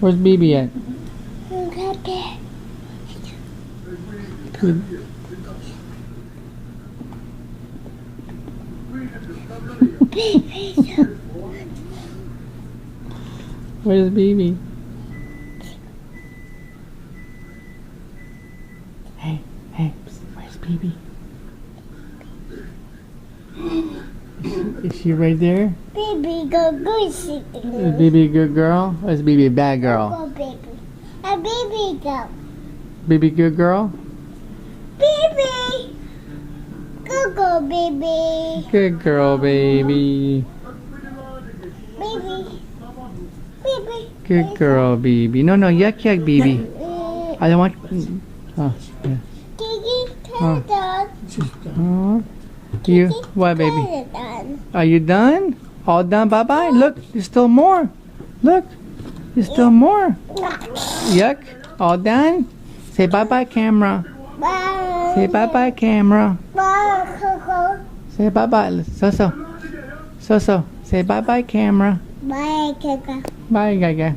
Where's BB at? Where's BB? Hey, where's BB? Is she right there? Baby, go good. Is BB a good girl? Or is BB a bad girl? Go, baby. A baby go. BB good girl? Baby. Go, baby. Good girl, baby. Baby. Good girl, BB. No, yuck, BB. I don't want. Oh, yeah. Kiki, Oh. done. Oh. You, what, baby? Are you done? All done? Bye-bye? Look, there's still more. Look, there's still more. Yuck. All done? Say bye-bye, camera. Bye. Say bye-bye, camera. Bye, Coco. Say bye-bye. So. Say bye-bye, camera. Bye, Coco. Bye, Gaga.